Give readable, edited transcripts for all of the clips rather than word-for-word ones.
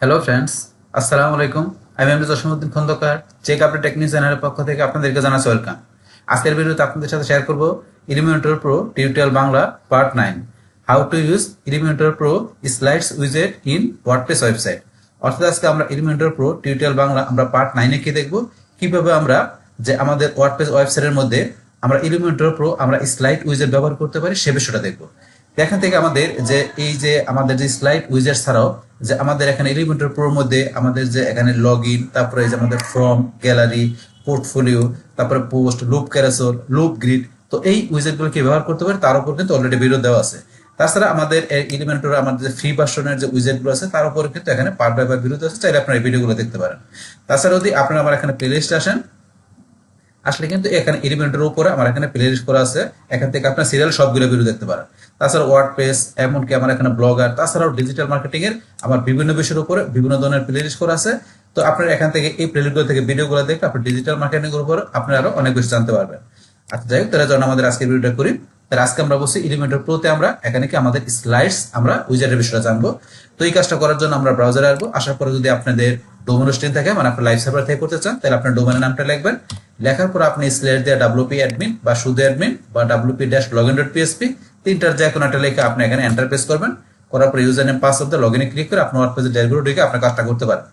Hello friends, আসসালামু আলাইকুম। আমি MD Jasimuddin Khandakar, check update technique চ্যানেলের পক্ষ থেকে আপনাদেরকে জানাচ্ছি ওয়েলকাম। আজকের ভিডিওতে আপনাদের সাথে শেয়ার করব Elementor pro tutorial Bangla part 9, how to use Elementor pro slides উইজেট ইন ওয়ার্ডপ্রেস ওয়েবসাইট। অর্থাৎ আজকে আমরা ইলিমেন্টর প্রো টিউটোরিয়াল বাংলা আমরা পার্ট 9-এ কি দেখব, কিভাবে আমরা যে আমাদের ওয়ার্ডপ্রেস ওয়েবসাইটের মধ্যে আমরা ইলিমেন্টর প্রো আমরা স্লাইড উইজেট ব্যবহার করতে পারি সে বিষয়টা দেখব। এখান থেকে আমাদের যে এই যে আমাদের যে স্লাইড উইজার ছাড়াও যে আমাদের এখানে এলিমেন্টর প্রোর মধ্যে আমাদের যে এখানে লগ ইন, তারপরে এই যে আমাদের ফর্ম, গ্যালারি, পোর্টফোলিও, তারপরে post, loop carousel, loop grid, তো এই উইজেট গুলো কি ব্যবহার করতে পারে তার উপর কিন্তু অলরেডি ভিডিও দেওয়া আছে। তাছাড়া আমাদের এলিমেন্টর আমাদের যে ফ্রি ভার্সনের যে উইজেট গুলো আছে তার উপর কিন্তু এখানে পার্ট বাই পার্ট ভিডিও আছে, চাইলে আপনারা এই ভিডিওগুলো দেখতে পারেন। তাছাড়া যদি আপনারা আমার এখানে প্লে লিস্টে আসেন, আসলে কিন্তু এখানে এলিমেন্টের উপরে আমার এখানে প্লে লিস্ট করা আছে, এখান থেকে আপনার সিরিয়াল সবগুলো ভিডিও দেখতে পারেন। তাছাড়া ওয়ার্ডপ্রেস, এমনকি আমার এখানে ব্লগার, তাছাড়াও ডিজিটাল মার্কেটিং এর আমার বিভিন্ন বিষয়ের উপরে বিভিন্ন ধরনের প্লে লিস্ট করা আছে। তো আপনারা এখান থেকে এই প্লে লিস্টগুলো থেকে ভিডিওগুলো দেখে আপনি ডিজিটাল মার্কেটিং এর উপর আপনারা আরো অনেক বেশি জানতে পারবেন। আচ্ছা, যাই হোক, তাহলে যখন আমাদের আজকে ভিডিওটা করি, তাহলে আজকে আমরা বলছি এলিমেন্টর প্রোতে আমরা এখানে কি আমাদের স্লাইডস আমরা উইজারের বিষয়টা জানবো। তো এই কাজটা করার জন্য আমরা ব্রাউজারে আসবো। আসার পরে যদি আপনাদের ডোমেন হোস্টিং থাকে, মানে আপনি লাইভ সার্ভার থেকে করতে চান, তাহলে আপনার ডোমেনের নামটা লিখবেন। লেখার পর আপনি স্ল্যাশ দিয়ে ডাব্লিউপি অ্যাডমিন বা শুধু অ্যাডমিন বা wp-login.php তিনটার যে কোনো একটা লেখা আপনি এখানে এন্টার প্রেস করবেন। করার পর ইউজার নেম, পাসওয়ার্ড দিয়ে লগইনে ক্লিক করে আপনি ওয়ার্ডপ্রেসের ড্যাশবোর্ডে ঢুকে আপনার কাজটা করতে পারেন।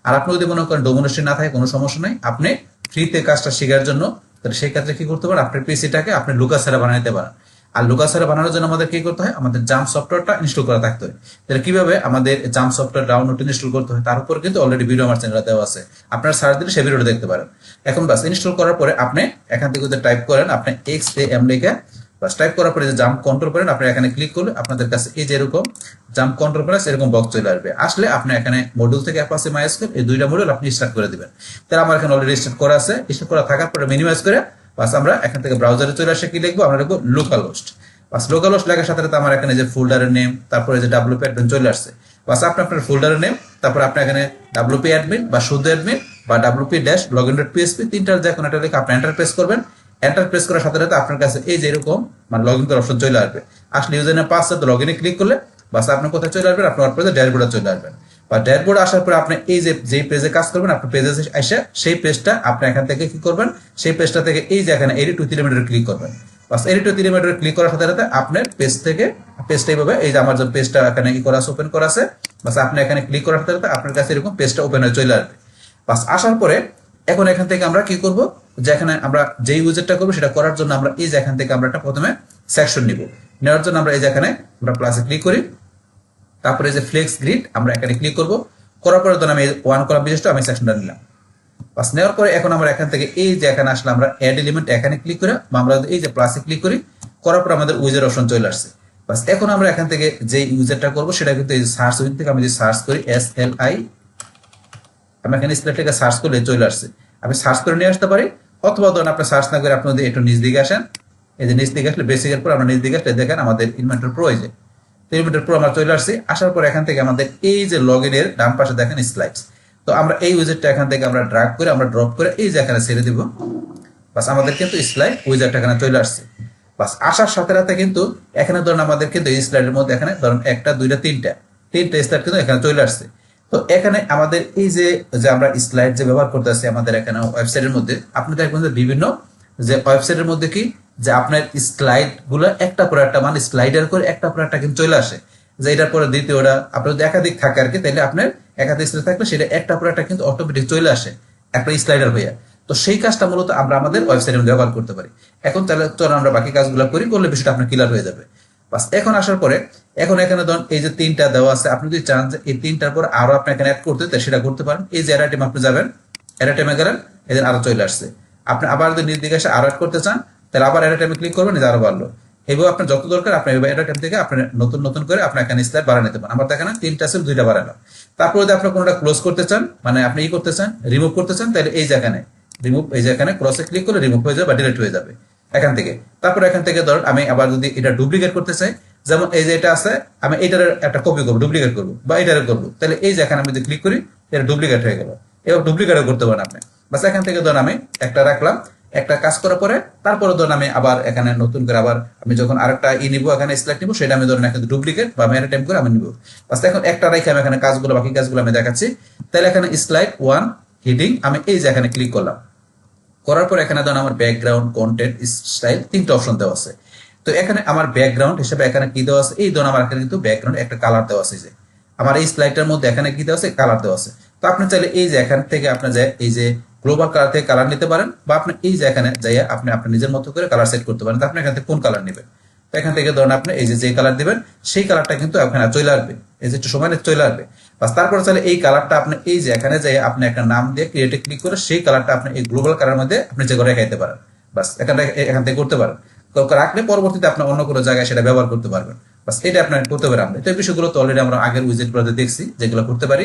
আর আপনি যদি মনে করেন ডোমেন হোস্টিং না থাকে, কোনো সমস্যা নাই, আপনি ফ্রিতে কাজটা শেখার জন্য তাহলে সেই ক্ষেত্রে কি করতে পারেন, আপনার পিসিটাকে আপনি লুকাস ছাড়া বানাইতে পারেন। আর লুকাস ছাড়া বানানোর জন্য আমাদের কি করতে হয়, আমাদের জাম্প সফটওয়্যারটা ইনস্টল করা থাকতে হয়। তাহলে কিভাবে আমাদের জাম্প সফটওয়্যার ডাউনলোড ইনস্টল করতে হয় তার উপর কিন্তু অলরেডি ভিডিও আমার চ্যানেলে দেওয়া আছে, আপনারা সার্চ দিলে সেই ভিডিওটা দেখতে পারেন। এখন বাস ইনস্টল করার পরে আপনি এখান থেকে যদি টাইপ করেন, আপনি XAM লিখে বাস টাইপ করার পরে যে জাম্প কন্ট্রোল করেন, আপনি এখানে ক্লিক করলে আপনাদের কাছে এই যে এরকম জাম্প কন্ট্রোল প্লাস এরকম বক্স চলে আসবে। আসলে আপনি এখানে মডিউল থেকে অ্যাপাচি মাইস্কুয়েল এই দুইটা মডিউল আপনি স্টার্ট করে দিবেন। তাহলে আমার এখানে অলরেডি স্টার্ট করা আছে। স্টার্ট করা থাকার পরে মিনিমাইজ করে বাস আমরা এখান থেকে ব্রাউজারে চলে আসে কি লিখবো, আমরা লিখবো লোকাল হোস্ট। বাস লোকাল হোস্ট লেখার সাথে সাথে আমার এখানে যে ফোল্ডারের নেম, তারপরে যে ডাব্লিউপি অ্যাডমিন চলে আসছে। বাস আপনি আপনার ফোল্ডারের নেম, তারপর আপনি এখানে ডাব্লিউপি অ্যাডমিন বা শুধু অ্যাডমিন বা wp-login.php তিনটার যে কোনো একটা লিখে আপনি এন্টার প্রেস করবেন। এন্টার প্রেস করার সাথে সাথে আপনার কাছে এই যে এরকম মানে লগ ইন করার অপশন চলে আসবে। আসলে ইউজার নেম, পাসওয়ার্ড, লগ ইনে ক্লিক করলে বাস আপনি কোথায় চলে আসবেন, আপনার ওয়ার্ডপ্রেসের ড্যাশবোর্ডে চলে আসবেন। বা ড্যাশবোর্ডে আসার পরে আপনি এই যে যেই পেজে কাজ করবেন, আপনার পেজে এসে সেই পেজটা আপনি এখান থেকে কি করবেন, সেই পেজটা থেকে এই যে এখানে এডিট উইথ এলিমেন্টর ক্লিক করবেন। বাস এডিট উইথ এলিমেন্টর ক্লিক করার সাথে সাথে আপনার পেজ থেকে পেজটা এইভাবে এই যে আমার যে পেজটা এখানে কি করা আছে, ওপেন করা আছে, বাস আপনি এখানে ক্লিক করার সাথে সাথে আপনার কাছে এরকম পেজটা ওপেন হয়ে চলে আসবে। বাস আসার পরে এখন এখান থেকে আমরা কি করব, যে এখানে আমরা যেই উইজেটটা করবো সেটা করার জন্য আমরা এই যে এখান থেকে আমরা একটা প্রথমে সেকশন নিব। নেওয়ার জন্য আমরা এই যে এখানে আমরা প্লাসে ক্লিক করি, তারপরে যে ফ্লেক্স গ্রিড আমরা এখানে ক্লিক করব। করার পরে ধরুন আমি 1 কলাম বিশিষ্ট আমি সেকশনটা নিলাম। বাস নেওয়ার পরে এখন আমরা এখান থেকে এই যে এখানে আসলে আমরা অ্যাড এলিমেন্ট এখানে ক্লিক করে আমরা এই যে প্লাসে ক্লিক করি, করার পর আমাদের উইজার অপশন চলে আসছে। বাস এখন আমরা এখান থেকে যে ইউজারটা করব সেটা কিন্তু এই সার্চ উইন্ডো থেকে আমি যে সার্চ করি SLI, আমি এখানে সিলেক্ট থেকে সার্চ করলে চলে আসছে। আমি সার্চ করে নিয়ে আসতে পারি, অথবা ধরুন আপনি সার্চ না করে আপনি যদি একটু নিচ দিকে আসেন, এই যে নিচ দিকে আসলে বেসিকের পর আমরা নিচ দিকে আসলে দেখেন আমাদের ইনভেন্টর প্রো এই যে এলিমেন্টর প্রো আমরা চলে আসছি। আসার পর এখান থেকে আমাদের এই যে লগ ইনের ডান পাশে দেখেন স্লাইডস, তো আমরা এই উইজেটটা এখান থেকে আমরা ড্রাগ করে আমরা ড্রপ করে এই যে এখানে ছেড়ে দিব। বাস আমাদের কিন্তু স্লাইড উইজেটটা এখানে চলে আসছে। বাস আসার সাথে সাথে কিন্তু এখানে ধরুন আমাদের কিন্তু এই স্লাইডের মধ্যে এখানে ধরুন একটা, দুইটা, তিনটা স্লাইড কিন্তু এখানে চলে আসছে। তো এখানে আমাদের এই যে যে আমরা স্লাইড যে ব্যবহার করতেছি আমাদের এখানে ওয়েবসাইটের মধ্যে, আপনি দেখবেন যে বিভিন্ন যে ওয়েবসাইটের মধ্যে কি যে আপনার স্লাইড গুলো একটা পর একটা মানে স্লাইডার করে একটা পর একটা কিন্তু চলে আসে, যে এটার পরে দ্বিতীয়টা আপনার যদি একাধিক থাকে আর কি, তাহলে আপনার একাধিক স্লাইড থাকলে সেটা একটা পর একটা কিন্তু অটোমেটিক চলে আসে একটা স্লাইডার হইয়া। তো সেই কাজটা মূলত আমরা আমাদের ওয়েবসাইটের মধ্যে ব্যবহার করতে পারি। এখন তাহলে চলো আমরা বাকি কাজগুলো করি, করলে বিষয়টা আপনার ক্লিয়ার হয়ে যাবে। বাস এখন আসার পরে এখন এখানে ধরুন এই যে তিনটা দেওয়া আছে, আপনি যদি চান যে এই তিনটার পর আরো আপনি এখানে অ্যাড করতে সেটা করতে পারেন। এই যে অ্যাড আইটেম আপনি যাবেন, অ্যাড আইটেমে গেলেন, এদের আরো চলে আসছে। আপনি আবার যদি নিজ দিকে এসে আরো অ্যাড করতে চান, তাহলে আবার অ্যাড আইটেমে ক্লিক করবেন, আরো বাড়লো। এইভাবে আপনার যত দরকার আপনি অ্যাড আইটেম থেকে আপনি নতুন নতুন করে আপনি এখানে স্লাইড বাড়া নিতে পারেন। আমার দেখেন তিনটা ছিল, দুইটা বাড়ালাম। তারপর যদি আপনি কোনোটা ক্লোজ করতে চান, মানে আপনি করতে চান রিমুভ করতে চান, তাহলে এই যে এখানে রিমুভ, এই যে এখানে ক্রসে ক্লিক করে রিমুভ হয়ে যাবে বা ডিলিট হয়ে যাবে এখান থেকে। তারপর এখান থেকে ধরুন আমি আবার যদি এটা ডুপ্লিকেট করতে চাই, যেমন এই যে এটা আছে, আমি এটার একটা কপি করবো, ডুপ্লিকেট করবো বা এটারে করবো, তাহলে এই যে এখানে আমি যদি ক্লিক করি এটা ডুপ্লিকেট হয়ে গেল। এবার ডুপ্লিকেটও করতে পারেন আপনি। বাস এখান থেকে ধরুন আমি একটা রাখলাম, একটা কাজ করার পরে তারপরে ধরুন আমি আবার এখানে নতুন করে আবার আমি যখন আরেকটা নিব এখানে স্লাইড নিব, সেটা আমি ধরুন এখানে ডুপ্লিকেট বা মেরে টাইপ করে আমি নিব। বাস এখন একটা রেখে আমি এখানে কাজগুলো বাকি কাজগুলো আমি দেখাচ্ছি। তাহলে এখানে স্লাইড 1 হেডিং আমি এই যে এখানে ক্লিক করলাম, করার পর এখানে ধরুন আমার ব্যাকগ্রাউন্ড, কন্টেন্ট, স্টাইল 3টা অপশন দেওয়া আছে। তো এখানে আমার ব্যাকগ্রাউন্ড হিসেবে এখানে কি দেওয়া আছে, এই ধরুন আমার এখানে কিন্তু ব্যাকগ্রাউন্ড একটা কালার দেওয়া আছে, যে আমার এই স্লাইডটার মধ্যে এখানে কি দেওয়া আছে, কালার দেওয়া আছে। তো আপনি চাইলে এই যে এখান থেকে আপনি যে এই যে গ্লোবাল কালার থেকে কালার নিতে পারেন, বা আপনি এই যে এখানে যাইয়া আপনি আপনার নিজের মতো করে কালার সেট করতে পারেন। তো আপনি এখান থেকে কোন কালার নেবেন, তো এখান থেকে ধরুন আপনি এই যে কালার দিবেন সেই কালারটা কিন্তু এখানে চলে আসবে, এই যে একটু সময় চলে আসবে। বাস তারপরে চাইলে এই কালারটা আপনি এই যে এখানে যাই আপনি একটা নাম দিয়ে ক্রিয়েটে ক্লিক করে সেই কালারটা আপনি এই গ্লোবাল কালার মধ্যে আপনি যে করে রেখাইতে পারেন। বাস এখান থেকে করতে পারেন, রাখলে পরবর্তীতে আপনি অন্য কোনো জায়গায় সেটা ব্যবহার করতে পারবেন। বাস এটা আপনার করতে পারি আমরা। তো এই বিষয়গুলো তো অলরেডি আমরা আগের উইজেটগুলোতে দেখছি যেগুলো করতে পারি।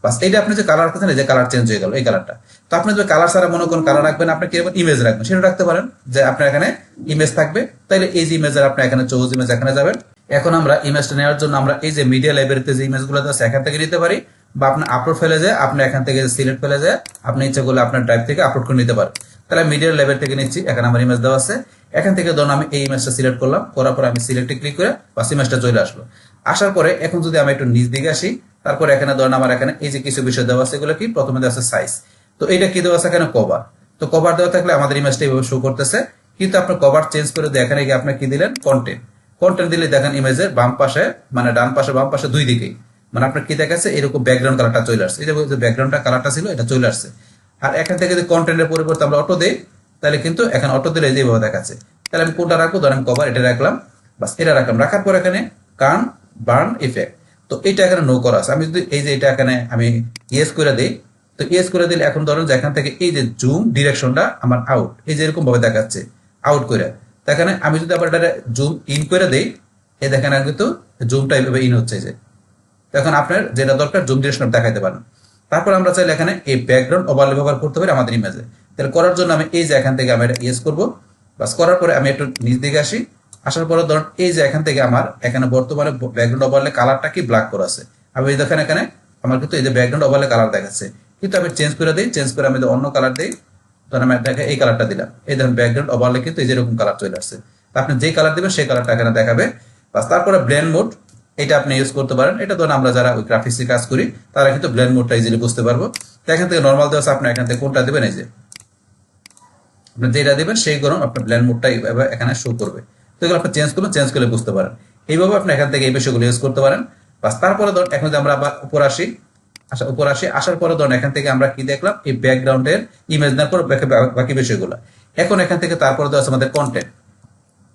বাস এইটা আপনি যে কালার করছেন, এই যে কালার চেঞ্জ হয়ে গেল এই কালারটা। তো আপনি যদি কালার ছাড়া মনে করেন কালার রাখবেন, আপনি কি ইমেজ রাখবেন সেটা রাখতে পারেন, যে আপনার এখানে ইমেজ থাকবে। তাইলে এই যে ইমেজের আপনি এখানে চৌজ ইমেজ এখানে যাবেন। এখন আমরা ইমেজটা নেওয়ার জন্য আমরা এই যে মিডিয়া লাইব্রেরিতে যে ইমেজগুলো আছে এখান থেকে নিতে পারি, বা আপনি আপলোড ফেলে যায় আপনি এখান থেকে সিলেক্ট ফেলে যায় আপনি ইচ্ছা করলে আপনার ড্রাইভ থেকে আপলোড করে নিতে পারেন। তাহলে মিডিয়া লাইব্রেরি থেকে নিচ্ছি, এখানে আমার ইমেজ দেওয়া আছে। এখান থেকে ধরুন আমি এই ইমেজটা সিলেক্ট করলাম, করার পর আমি সিলেক্টে ক্লিক করে বাস ইমেজটা চলে আসলো। আসার পরে এখন যদি আমি একটু নিচ দিকে আসি, তারপরে এখানে ধরুন আমার এখানে এই যে কিছু বিষয় দেওয়া আছে, এগুলো কি প্রথমে দেওয়া আছে সাইজ। তো এটা কি দেওয়া আছে এখানে কভার। তো কভার দেওয়া থাকলে আমাদের ইমেজটা এইভাবে শো করতেছে, কিন্তু আপনার কভার চেঞ্জ করে দিয়ে এখানে গিয়ে আপনি কি দিলেন, কন্টেন্ট। কন্টেন্ট দিলে দেখেন ইমেজের বাম পাশে মানে ডান পাশে বাম পাশে দুই দিকেই মানে আপনার কি দেখাচ্ছে এরকম ব্যাকগ্রাউন্ড কালারটা চলে আসছে, এই যে ব্যাকগ্রাউন্ডটা কালারটা ছিল এটা চলে আসছে। আর এখান থেকে যদি কন্টেন্টের পরিবর্তে আমরা অটো দেই, তাহলে কিন্তু এখানে অটো দিলে যেভাবে দেখাচ্ছে। তাহলে আমি কোনটা রাখবো, ধরেন কভার এটা রাখলাম, বাস এটা রাখলাম। রাখার পর এখানে কান বার্ন ইফেক্ট, তো এটা এখানে নো করা আছে। আমি যদি এই যে এটা এখানে আমি ইয়েস করে দিই, তো ইয়েস করে দিলে এখন ধরুন যে এখান থেকে এই যে জুম ডিরেকশনটা আমার আউট, এই যে এরকম ভাবে দেখাচ্ছে আউট করে। এখানে আমি যদি আবার এটা জুম ইন করে দেই, এই দেখেন কিন্তু জুমটা এইভাবে ইন হচ্ছে, যে এখন আপনার যেটা দরকার জুম ডিরেকশন দেখাইতে পারেন। তারপর আমরা চাইলে এখানে এই ব্যাকগ্রাউন্ড ওভারলে ব্যবহার করতে পারি আমাদের ইমেজে। তাহলে করার জন্য আমি এই যে এখান থেকে আমি এটা ইয়েস করবো, বাস করার পরে আমি একটু নিচ দিকে আসি। আসার পরে ধরুন এই যে এখান থেকে আমার এখানে বর্তমানে ব্যাকগ্রাউন্ড ওভারলে কালারটা কি ব্ল্যাক করা আছে। আমি এই দেখেন এখানে আমার কিন্তু এই যে ব্যাকগ্রাউন্ড ওভারলে কালার দেখাচ্ছে, কিন্তু আমি চেঞ্জ করে দিই, চেঞ্জ করে আমি অন্য কালার দিই, তখন আমি দেখে এই কালারটা দিলাম। এই দেখেন ব্যাকগ্রাউন্ড ওভারলে কিন্তু এই যেরকম কালার চলে আসছে। তো আপনি যে কালার দিবেন সেই কালারটা এখানে দেখাবে। বাস তারপরে ব্লেন্ড মোড, এটা আপনি ইউজ করতে পারেন। এটা ধরুন আমরা যারা ওই গ্রাফিক্সে কাজ করি তারা কিন্তু ব্লেন্ড মোডটা ইজিলি বুঝতে পারবো। তো এখান থেকে নর্মাল দেওয়া আছে, আপনি এখান থেকে কোনটা দেবেন, এই যে আপনি যেটা দেবেন সেই গরম আপনার ব্লেন্ড মোডটা এইভাবে এখানে শো করবে। তো এগুলো আপনি চেঞ্জ করবেন, চেঞ্জ করে বুঝতে পারেন। এইভাবে আপনি এখান থেকে এই বিষয়গুলো ইউজ করতে পারেন। বাস তারপরে ধরুন এখন যদি আমরা আবার উপর আসি, উপর আসি আসার পরে ধরুন এখান থেকে আমরা কি দেখলাম, এই ব্যাকগ্রাউন্ডের ইমেজ নেওয়ার পর বাকি বিষয়গুলো। এখন এখান থেকে তারপরে দেওয়া আছে আমাদের কন্টেন্ট।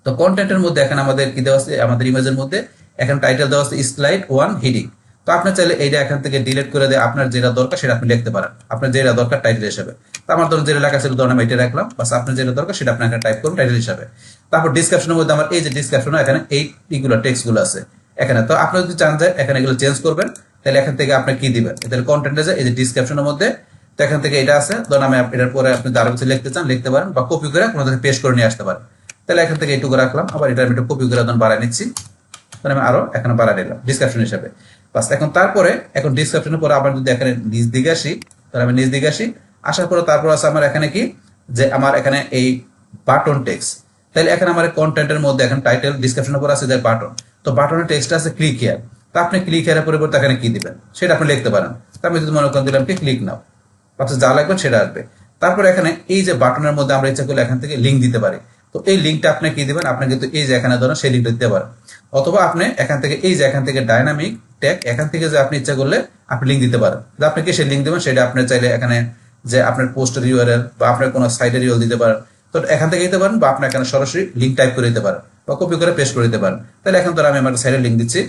তো কন্টেন্টের মধ্যে এখানে আমাদের কি দেওয়া আছে, আমাদের ইমেজের মধ্যে এখন টাইটেল দেওয়া আছে স্লাইড 1 হেডিং। তো আপনি চাইলে এইটা এখান থেকে ডিলিট করে দিয়ে আপনার যেটা দরকার সেটা আপনি লিখতে পারেন, আপনার যেটা দরকার টাইটেল হিসেবে। তো আমার ধরুন যেটা লেখা ছিল ধরুন আমি এটা রাখলাম, বাস আপনার যেটা দরকার সেটা আপনি এখানে টাইপ করুন টাইটেল হিসেবে। তারপর ডিসক্রিপশনের মধ্যে আমার এই যে ডিসক্রিপশন এখানে এইগুলো টেক্সট গুলো আছে এখানে। তো আপনি যদি চান যে এখানে এগুলো চেঞ্জ করবেন, তাহলে এখান থেকে আপনি কি দিবেন, তাহলে কন্টেন্টে যে এই যে ডিসক্রিপশনের মধ্যে, তো এখান থেকে এটা আছে, ধরুন আমি এটার পরে আপনি আরো কিছু লিখতে চান লিখতে পারেন, বা কপি করে কোনো জায়গায় পেস্ট করে নিয়ে আসতে পারেন। তাহলে এখান থেকে এইটুকু রাখলাম, আবার এটা আমি একটু কপি করে বাড়াই নিচ্ছি, তাহলে আমি আরো এখানে বাড়াই নিলাম ডিসক্রিপশন হিসাবে। বাস এখন তারপরে এখন ডিসক্রিপশনের পরে আবার যদি এখানে নিচ দিকে আসি, তাহলে আমি নিচ দিকে আসি। আসার পরে তারপর আছে আমার এখানে কি, যে আমার এখানে এই বাটন টেক্সট। তাহলে এখানে আমার কন্টেন্টের মধ্যে এখন টাইটেল ডিসক্রিপশনের পর আছে যে বাটন। তো বাটনের টেক্সট আছে ক্লিক হিয়ার। তো আপনি ক্লিক হিয়ারের পরিবর্তে এখানে কি দিবেন সেটা আপনি লিখতে পারেন। তো আমি যদি মনে করেন দিলাম কি ক্লিক নাও, আপনার যা লাগবে সেটা আসবে। তারপর এখানে এই যে বাটনের মধ্যে আমরা ইচ্ছা করলে এখান থেকে লিঙ্ক দিতে পারি। তো এই লিঙ্কটা আপনি কি দিবেন, আপনি কিন্তু এই যে এখানে ধরেন সেই লিঙ্কটা দিতে পারেন, অথবা আপনি এখান থেকে এই যে এখান থেকে ডাইনামিক ট্যাগ এখান থেকে যে আপনি ইচ্ছা করলে আপনি লিঙ্ক দিতে পারেন। যে আপনি কি সেই লিঙ্ক দেবেন সেটা আপনি চাইলে এখানে যে আপনার পোস্টের ইউআরএল বা আপনার কোনো সাইটের ইউআরএল দিতে পারেন। তো এখান থেকে দিতে পারেন, বা আপনি এখানে সরাসরি লিঙ্ক টাইপ করে দিতে পারেন বা কপি করে পেস্ট করে দিতে পারেন। তাহলে এখন ধর আমি আমার সাইটের লিঙ্ক দিচ্ছি,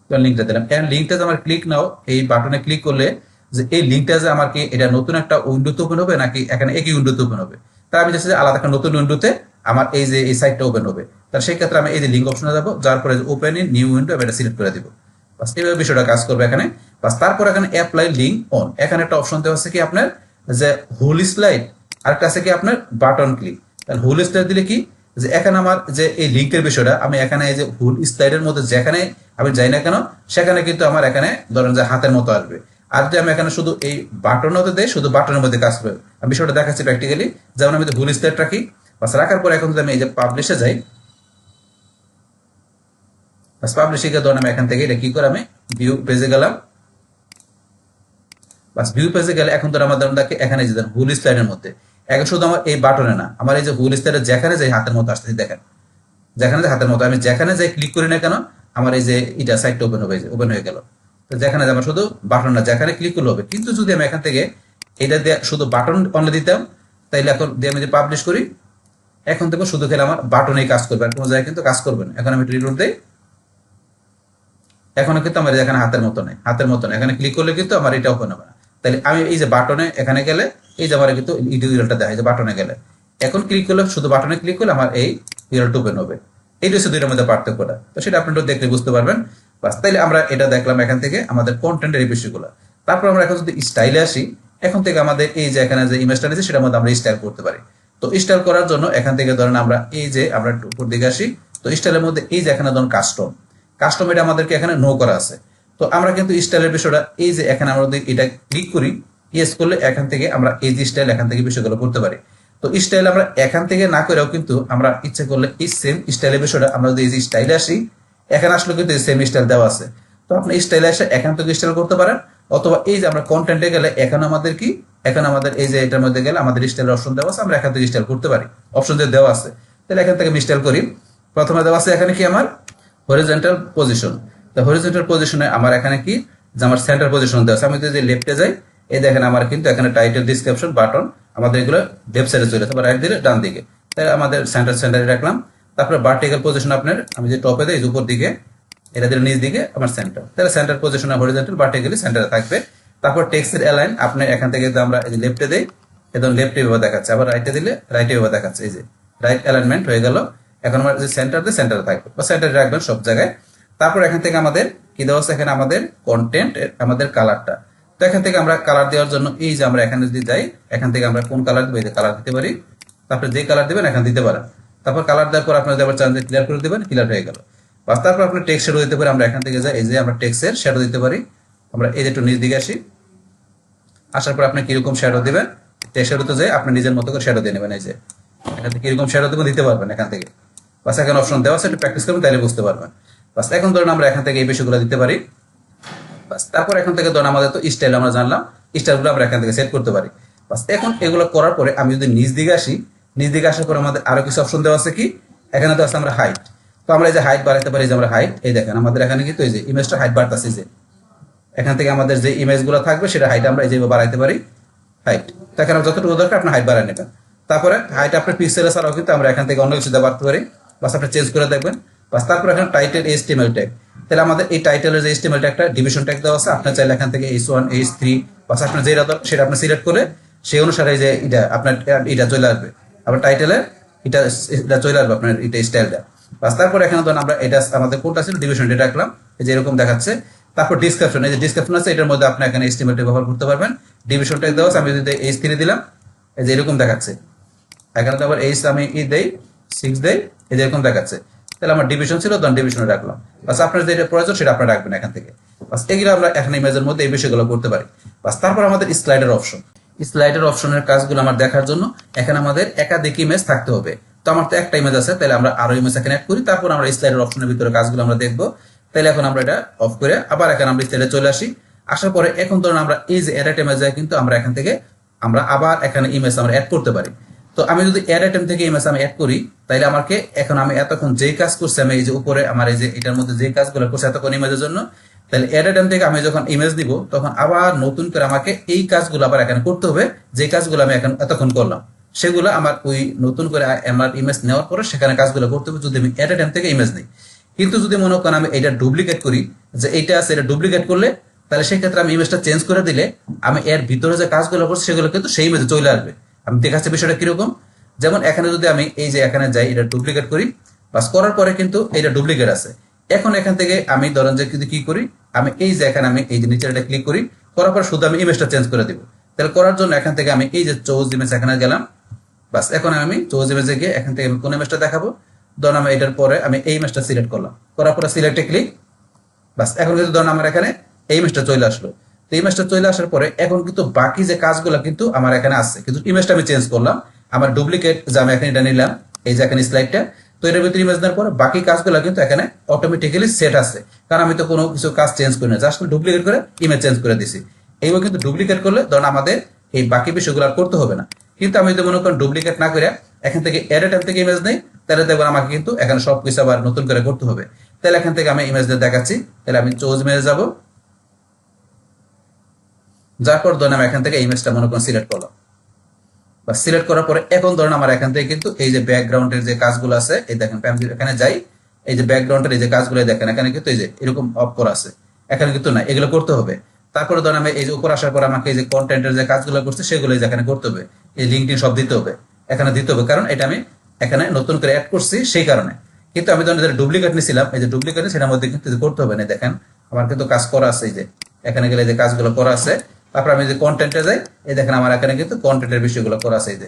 লিঙ্কটা দিলাম। এন্ড লিঙ্কটা যে আমার ক্লিক নাও এই বাটনে ক্লিক করলে যে এই লিঙ্কটা যে আমার কি এটা নতুন একটা উইন্ডোতে ওপেন হবে নাকি এখানে একই উইন্ডোতে ওপেন হবে। তাই আমি চাচ্ছি যে আলাদা একটা নতুন উইন্ডোতে আমার এই যে এই সাইটটা ওপেন হবে। তাহলে সেই ক্ষেত্রে আমি এই যে লিঙ্ক অপশনে যাবো, যার পরে ওপেন ইন নিউ উইন্ডো আমি এটা সিলেক্ট করে দিব। বাস এইভাবে বিষয়টা কাজ করবে এখানে। বাস তারপর এখানে অ্যাপ্লাই লিঙ্ক অন, এখানে একটা অপশন দেওয়া আছে কি আপনার যে হোল স্লাইড, আরেকটা আছে কি আপনার বাটন ক্লিক। তাহলে হোল স্লাইড দিলে কি যে এখানে আমার যে এই লিঙ্কের বিষয়টা আমি এখানে এই যে হোল স্লাইডের মধ্যে যেখানে আমি যাই না কেন সেখানে কিন্তু আমার এখানে ধরেন যে হাতের মতো আসবে। আর যদি আমি এখানে শুধু এই বাটন হতে দেই, শুধু বাটনের মধ্যে কাজ করবে। আমি বিষয়টা দেখাচ্ছি প্র্যাকটিক্যালি। যেমন আমি ভুল স্টেট রাখি, বাস রাখার পরে এখন যদি আমি এই যে পাবলিশে যাই, বাস পাবলিশে গিয়ে ধরুন আমি এখান থেকে এটা কি করে আমি ভিউ পেজে গেলাম। বাস ভিউ পেজে গেলে এখন ধর আমার ধরুন দেখে এখানে যে হুল স্লাইডের মধ্যে এখন শুধু আমার এই বাটনে না, আমার এই যে হুল স্লাইডের যেখানে যাই হাতের মতো আসতেছি, দেখেন যেখানে যে হাতের মতো আমি যেখানে যাই ক্লিক করি না কেন আমার এই যে এটা সাইটটা ওপেন হবে, ওপেন হয়ে গেল। তো যেখানে আমার শুধু বাটন না, যেখানে ক্লিক করলে হবে। কিন্তু যদি আমি এখান থেকে এটা দিয়ে শুধু বাটন অনলি দিতাম, তাইলে এখন দিয়ে আমি যদি পাবলিশ করি, এখন থেকে শুধু খেলে আমার বাটনেই কাজ করবে, আর কোনো জায়গায় কিন্তু কাজ করবে না। এখন আমি রিলোড দেই, এখনো কিন্তু আমার এখানে হাতের মতো নেই, হাতের মতো নেই। এখানে ক্লিক করলে কিন্তু আমার এটা ওপেন হবে না। তাহলে আমি এই যে বাটনে এখানে গেলে এই যে আমার কিন্তু রিজাল্টটা দেখায় যে বাটনে গেলে, এখন ক্লিক করলে শুধু বাটনে ক্লিক করলে আমার এই রিজাল্ট ওপেন হবে। এই হচ্ছে দুইটার মধ্যে পার্থক্যটা। তো সেটা আপনি দেখলে বুঝতে পারবেন। বাস তাইলে আমরা এটা দেখলাম এখান থেকে আমাদের কন্টেন্টের এই বিষয়গুলো। তারপর আমরা এখন যদি স্টাইলে আসি, এখন থেকে আমাদের এই যে এখানে যে ইমেজটা নিয়েছি সেটার মধ্যে আমরা স্টাইল করতে পারি। তো স্টাইল করার জন্য এখান থেকে ধরেন আমরা এই যে আমরা উপর দিকে আসি, তো স্টাইলের মধ্যে এই যে এখানে ধরুন কাস্টম, কাস্টম এটা আমাদেরকে এখানে নো করা আছে। তো আমরা কিন্তু স্টাইলের বিষয়টা এই যে এখানে আমরা যদি এটা ক্লিক করি, ইয়েস করলে এখান থেকে আমরা এই যে স্টাইল এখান থেকে বিষয়গুলো করতে পারি। তো স্টাইল আমরা এখান থেকে না করেও কিন্তু আমরা ইচ্ছে করলে এই সেম স্টাইলের বিষয়টা আমরা যদি এই যে স্টাইলে আসি, এখানে আসলে কিন্তু সেম স্টাইল দেওয়া আছে। তো আপনি স্টাইলে এসে এখান থেকে স্টাইল করতে পারেন, অথবা এই যে আমরা কন্টেন্টে গেলে এখানে আমাদের কি, এখন আমাদের এই যে এটার মধ্যে গেলে আমাদের স্টাইলের অপশন দেওয়া আছে, আমরা এখান থেকে স্টাইল করতে পারি, অপশন দিয়ে দেওয়া আছে। তাহলে এখান থেকে আমি স্টাইল করি। প্রথমে দেওয়া আছে এখানে কি আমার হরিজন্টাল পজিশন। তো হরিজন্টাল পজিশনে আমার এখানে কি যে আমার সেন্টার পজিশন দেওয়া আছে। আমি যদি লেফটে যাই, এই দেখেন আমার কিন্তু এখানে টাইটেল, ডিসক্রিপশন, বাটন আমাদের এগুলো লেফট সাইডে চলে যাচ্ছে, রাইট দিলে ডান দিকে। তাই আমাদের সেন্টারে রাখলাম। তারপরে ভার্টিক্যাল পজিশন আপনার আমি যে টপে দেই উপর দিকে, এটা দিলে নিচ দিকে আমার সেন্টার। তাহলে সেন্টার পজিশনে হরিজন্টাল ভার্টিক্যালি সেন্টারে থাকবে। তারপর টেক্সটের অ্যালাইন আপনি এখান থেকে আমরা এই যে লেফটে দেই, একদম লেফটে এভাবে দেখাচ্ছে, আবার রাইটে দিলে রাইটে এভাবে দেখাচ্ছে। এই যে রাইট অ্যালাইনমেন্ট হয়ে গেল। এখন আমার যে সেন্টারে থাকবে বা সেন্টারে রাখবেন সব জায়গায়। তারপর এখান থেকে আমাদের কি দেওয়া আছে, এখানে আমাদের কন্টেন্ট, আমাদের কালারটা। তো এখান থেকে আমরা কালার দেওয়ার জন্য এই যে আমরা এখানে যদি যাই, এখান থেকে আমরা কোন কালার দেবো, এই যে কালার দিতে পারি। তারপরে যে কালার দেবেন এখানে দিতে পারেন। তারপর কালার দেওয়ার পর আপনার আবার চান যে ক্লিয়ার করে দেবেন, ক্লিয়ার হয়ে গেল। বাস তারপর আপনি টেক্সট শ্যাডো দিতে পারি। আমরা এখান থেকে যাই, এই যে আমরা টেক্সটের শ্যাডো দিতে পারি। আমরা এই যে একটু নিচ দিকে আসি, আসার পর আপনি কিরকম শ্যাডো দিবেন, টেক্সট শ্যাডোতে যাই আপনি নিজের মতো করে শ্যাডো দিয়ে নেবেন। এই যে এখান থেকে কিরকম শ্যাডো দেবেন দিতে পারবেন এখান থেকে। বাস এখানে অপশন দেওয়া আছে, একটু প্র্যাকটিস করবেন তাহলে বুঝতে পারবেন। বাস এখন ধরুন আমরা এখান থেকে এই বিষয়গুলো দিতে পারি। বাস তারপর এখান থেকে ধরুন আমাদের তো স্টাইল আমরা জানলাম, স্টাইলগুলো আমরা এখান থেকে সেট করতে পারি। বাস এখন এগুলো করার পরে আমি যদি নিচ দিকে আসি, নিচ দিকে আসার পরে আমাদের আরো কিছু অপশন দেওয়া আছে। কি এখানে তো আছে আমরা হাইট। তো আমরা এই যে হাইট বাড়াতে পারি, যে আমরা হাইট এই দেখেন আমাদের এখানে কিন্তু এই যে ইমেজটা হাইট বাড়তেছে, যে এখান থেকে আমাদের যে ইমেজগুলো থাকবে সেটা হাইট আমরা এই যে বাড়াইতে পারি হাইট। তো এখানে যতটুকু দরকার আপনি হাইট বাড়ায় নেবেন। তারপরে হাইট আপনার পিক্সেল ছাড়াও কিন্তু আমরা এখান থেকে অন্য কিছু দিয়ে বাড়তে পারি। বাস আপনি চেঞ্জ করে দেখবেন। বাস তারপর এখানে টাইটেল HTML ট্যাগ। তাহলে আমাদের এই টাইটেলের যে HTML ট্যাগটা ডিভিশন ট্যাগ দেওয়া আছে, আপনার চাইলে এখান থেকে H1 H3 বাস আপনার যেটা দরকার সেটা আপনি সিলেক্ট করে সেই অনুসারে যে এটা আপনার এটা চলে আসবে। আবার টাইটেলে এটা চলে আসবে আপনার এটা স্টাইলটা। বাস তারপর এখানে ধরুন আমরা এটা আমাদের কোনটা ছিল ডিভিশন ডেটা রাখলাম, এই যে এরকম দেখাচ্ছে। তারপর ডিসক্রিপশন, এই যে ডিসক্রিপশন আছে এটার মধ্যে আপনি এখানে HTML ট্যাগ ব্যবহার করতে পারবেন। ডিভিশন ট্যাগ দেওয়া আছে, আমি যদি H3 দিলাম এই যে এরকম দেখাচ্ছে। এখানে তো আবার আমি দেই 6 দেই, এই যে এরকম দেখাচ্ছে। তাহলে আমার ডিভিশন ছিল, তখন ডিভিশনে রাখলাম। বাস আপনার যেটা প্রয়োজন সেটা আপনি রাখবেন এখান থেকে। বাস এগুলো আমরা এখানে ইমেজের মধ্যে এই বিষয়গুলো করতে পারি। বাস তারপর আমাদের স্লাইডার অপশন, স্লাইডার অপশনের কাজগুলো আমার দেখার জন্য এখানে আমাদের একাধিক ইমেজ থাকতে হবে। তো আমার তো একটা ইমেজ আছে, তাহলে আমরা আরো ইমেজ এখানে অ্যাড করি। তারপর আমরা স্লাইডার অপশনের ভিতরে কাজগুলো আমরা দেখবো। তাহলে এখন আমরা এটা অফ করে আবার এখানে আমরা স্লাইডে চলে আসি। আসার পরে এখন ধরুন আমরা এই যে এড আইটেমে যাই, কিন্তু আমরা এখান থেকে আমরা আবার এখানে ইমেজ আমরা অ্যাড করতে পারি। তো আমি যদি এড আইটেম থেকে ইমেজ আমি অ্যাড করি, তাইলে আমাকে এখন আমি এতক্ষণ যেই কাজ করছি, আমি এই যে উপরে আমার এই যে এটার মধ্যে যে কাজগুলো করছি এতক্ষণ ইমেজের জন্য, তাহলে এড আইটেম থেকে আমি যখন ইমেজ দিব তখন আবার নতুন করে আমাকে এই কাজগুলো আবার এখানে করতে হবে। যে কাজগুলো আমি এখন এতক্ষণ করলাম সেগুলো আমার ওই নতুন করে আমার ইমেজ নেওয়ার পরে সেখানে কাজগুলো করতে হবে, যদি আমি এড আইটেম থেকে ইমেজ নিই। কিন্তু যদি মনে করেন আমি এটা ডুপ্লিকেট করি, যে এইটা আছে এটা ডুপ্লিকেট করলে, তাহলে সেই ক্ষেত্রে আমি ইমেজটা চেঞ্জ করে দিলে আমি এর ভিতরে যে কাজগুলো করছি সেগুলো কিন্তু সেই ইমেজে চলে আসবে। আমি দেখাচ্ছি বিষয়টা কিরকম। যেমন এখানে যদি আমি এই যে এখানে যাই, এটা ডুপ্লিকেট করি, বাস করার পরে কিন্তু এটা ডুপ্লিকেট আছে। এখন এখান থেকে আমি ধরেন যে কিন্তু কি করি, আমি এই যে এখানে আমি এই যে নিচে এটা ক্লিক করি, করার পর শুধু আমি ইমেজটা চেঞ্জ করে দিব। তাহলে করার জন্য এখান থেকে আমি এই যে চৌজ ইমেজ এখানে গেলাম। বাস এখন আমি চৌজ ইমেজে গিয়ে এখান থেকে আমি কোন ইমেজটা দেখাবো, ধরুন আমি এটার পরে আমি এই ইমেজটা সিলেক্ট করলাম, করার পরে সিলেক্টে ক্লিক। বাস এখন কিন্তু ধরুন আমার এখানে এই ইমেজটা চলে আসলো। তো ইমেজটা চলে আসার পরে এখন কিন্তু বাকি যে কাজগুলো কিন্তু আমার এখানে আছে, কিন্তু ইমেজটা আমি চেঞ্জ করলাম, আমার ডুপ্লিকেট যে আমি এখানে এটা নিলাম, এই যে এখানে স্লাইডটা, তো এটার ভিতরে ইমেজ দেওয়ার পরে বাকি কাজগুলো কিন্তু এখানে অটোমেটিক্যালি সেট আছে, কারণ আমি তো কোনো কিছু কাজ চেঞ্জ করি না, জাস্ট ডুপ্লিকেট করে ইমেজ চেঞ্জ করে দিছি। এইভাবে কিন্তু ডুপ্লিকেট করলে ধরুন আমাদের এই বাকি বিষয়গুলো আর করতে হবে না। কিন্তু আমি যদি মনে করেন ডুপ্লিকেট না করে এখান থেকে এডিট থেকে ইমেজ নেই, তাহলে দেখবেন আমাকে কিন্তু এখানে সবকিছু আবার নতুন করে করতে হবে। তাহলে এখান থেকে আমি ইমেজ দেখাচ্ছি, তাহলে আমি চুজ ইমেজ যাবো, যার পর ধরেন আমি এখান থেকে ইমেজটা মনে করেন সিলেক্ট করলাম, বা সিলেক্ট করার পরে এখন ধরেন আমার এখান থেকে কিন্তু এই যে ব্যাকগ্রাউন্ডের যে কাজগুলো আছে, এই দেখেন এখানে যাই, এই যে ব্যাকগ্রাউন্ডের এই যে কাজগুলো দেখেন এখানে কিন্তু এই যে এরকম অফ করা আছে, এখানে কিন্তু না, এগুলো করতে হবে। তারপরে ধরেন আমি এই যে উপর আসার পর আমাকে এই যে কন্টেন্টের যে কাজগুলো করছে সেগুলো এখানে করতে হবে, এই লিঙ্কডিন সব দিতে হবে, এখানে দিতে হবে, কারণ এটা আমি এখানে নতুন করে অ্যাড করছি সেই কারণে। কিন্তু আমি ধরেন ডুপ্লিকেট নিয়েছিলাম, এই যে ডুপ্লিকেট সেটার মধ্যে কিন্তু করতে হবে না, দেখেন আমার কিন্তু কাজ করা আছে, এই যে এখানে গেলে যে কাজগুলো করা আছে। তারপর আমি যে কন্টেন্টে যাই, এই দেখেন আমার এখানে কিন্তু কন্টেন্টের বিষয়গুলো করা আছে, এই যে